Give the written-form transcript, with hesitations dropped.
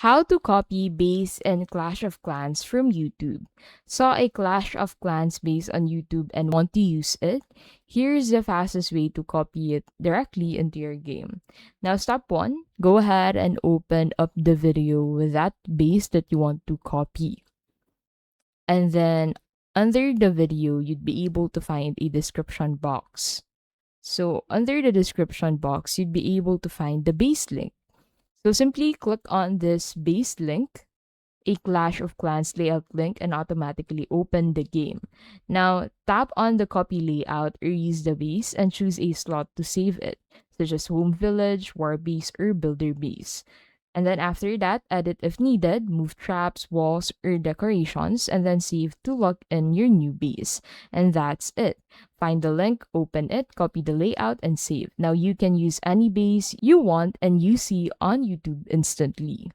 How to copy base and Clash of Clans from YouTube. Saw a Clash of Clans base on YouTube and want to use it? Here's the fastest way to copy it directly into your game. Now, step one, go ahead and open up the video with that base that you want to copy. And then under the video, you'd be able to find a description box. So, under the description box, you'd be able to find the base link. So simply click on this base link, a Clash of Clans layout link, and automatically open the game. Now tap on the copy layout or use the base and choose a slot to save it, such as home village, war base, or builder base. And then after that, edit if needed, move traps, walls, or decorations, and then save to lock in your new base. And that's it. Find the link, open it, copy the layout, and save. Now you can use any base you want and you see on YouTube instantly.